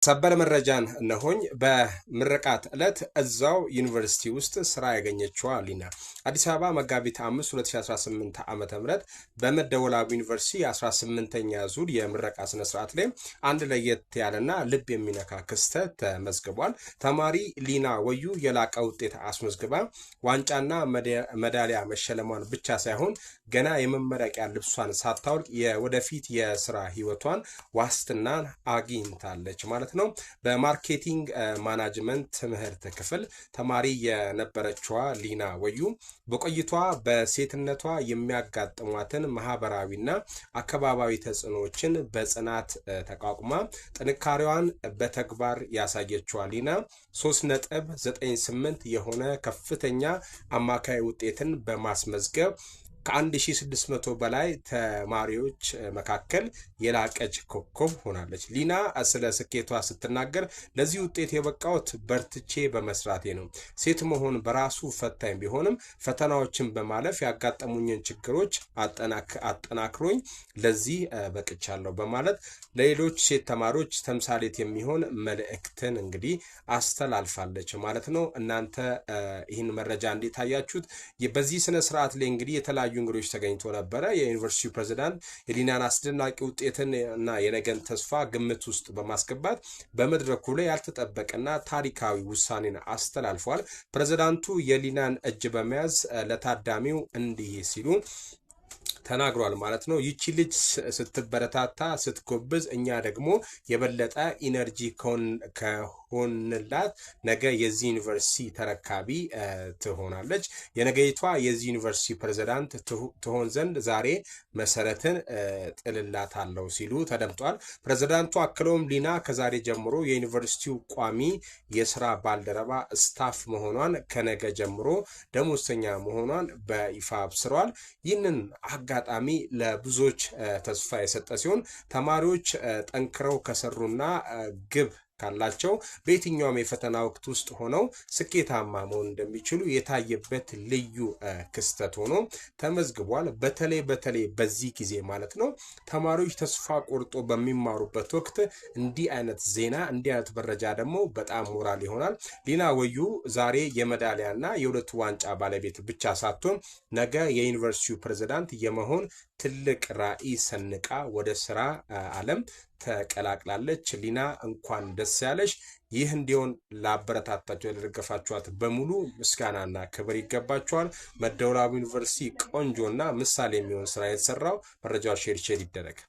ሰበር መረጃን እነሆኝ በምርቃት ዕለት እዛው ዩኒቨርሲቲ ውስጥ ስራ ያገኘችው ሊና አዲስ አበባ መጋቢት 5 2018 ዓ.ም በመደወላቡ ዩኒቨርሲቲ 18ኛ ዙር የምረቃ ስነ ስርዓት ላይ አንድ ለየት ያለና ልብ የሚነካ ክስተት ተመዝግቧል። ተማሪ ሊና ወዩ የላቀ ውጤት አስመዝግባ ዋንጫና ሜዳሊያ መሸለሟን ብቻ ሳይሆን ገና የመመረቂያ ልብሷን ሳታውልቅ የወደፊት የስራ ህይወቷን ዋስትናን አግኝታለች ማለት ነው። በማርኬቲንግ ማናጅመንት ትምህርት ክፍል ተማሪ የነበረችው ሊና ወዩ በቆይቷ በሴትነቷ የሚያጋጥሟትን ማህበራዊና አካባቢያዊ ተጽዕኖዎችን በጽናት ተቋቁማ ጥንካሬዋን በተግባር ያሳየችው ሊና 3.98 የሆነ ከፍተኛ አማካይ ውጤትን በማስመዝገብ ከ1600 በላይ ተማሪዎች መካከል የላቀች ኮከብ ሆናለች። ሊና ስለ ስኬቷ ስትናገር ለዚህ ውጤት የበቃሁት በርትቼ በመስራቴ ነው። ሴት መሆን በራሱ ፈታኝ ቢሆንም ፈተናዎችን በማለፍ ያጋጠሙኝን ችግሮች አጠናክሮኝ ለዚህ በቅቻለሁ በማለት ለሌሎች ሴት ተማሪዎች ተምሳሌት የሚሆን መልእክትን እንግዲህ አስተላልፋለች ማለት ነው። እናንተ ይህን መረጃ እንዴት አያችሁት? በዚህ ስነ ስርዓት ላይ እንግዲህ የተለያዩ እንግዶች ተገኝቶ ነበረ። የዩኒቨርሲቲው ፕሬዝዳንት የሊናን አስደናቂ ውጤትን እና የነገን ተስፋ ግምት ውስጥ በማስገባት በመድረኩ ላይ ያልተጠበቀና ታሪካዊ ውሳኔን አስተላልፏል። ፕሬዝዳንቱ የሊናን እጅ በመያዝ ለታዳሚው እንዲህ ሲሉ ተናግሯል ማለት ነው። ይቺ ልጅ ስትበረታታ ስትጎብዝ እኛ ደግሞ የበለጠ ኢነርጂ ከሆንላት ነገ የዚህ ዩኒቨርሲቲ ተረካቢ ትሆናለች። የነገይቷ የዚህ ዩኒቨርሲቲ ፕሬዝዳንት ትሆን ዘንድ ዛሬ መሰረትን ጥልላታለሁ ሲሉ ተደምጧል። ፕሬዝዳንቱ አክለውም ሊና ከዛሬ ጀምሮ የዩኒቨርሲቲው ቋሚ የስራ ባልደረባ ስታፍ መሆኗን ከነገ ጀምሮ ደሞዝተኛ መሆኗን በይፋ አብስረዋል። ይህንን አጋጣሚ ለብዙዎች ተስፋ የሰጠ ሲሆን ተማሪዎች ጠንክረው ከሰሩና ግብ ካላቸው በየትኛውም የፈተና ወቅት ውስጥ ሆነው ስኬታማ መሆን እንደሚችሉ የታየበት ልዩ ክስተት ሆኖ ተመዝግቧል። በተለይ በዚህ ጊዜ ማለት ነው ተማሪዎች ተስፋ ቆርጦ በሚማሩበት ወቅት እንዲህ አይነት ዜና እንዲህ አይነት መረጃ ደግሞ በጣም ሞራል ይሆናል። ሊና ወዩ ዛሬ የሜዳሊያና የሁለት ዋንጫ ባለቤት ብቻ ሳትሆን ነገ የዩኒቨርሲቲው ፕሬዝዳንት የመሆን ትልቅ ራዕይ ሰንቃ ወደ ስራ ዓለም ተቀላቅላለች። ሊና እንኳን ደስ ያለሽ። ይህ እንዲሆን ላበረታታችሁ ለደገፋችኋት በሙሉ ምስጋናና ክብር ይገባችኋል። መደወላቡ ዩኒቨርሲቲ ቆንጆና ምሳሌ የሚሆን ስራ የተሰራው መረጃው ሼር ይደረግ።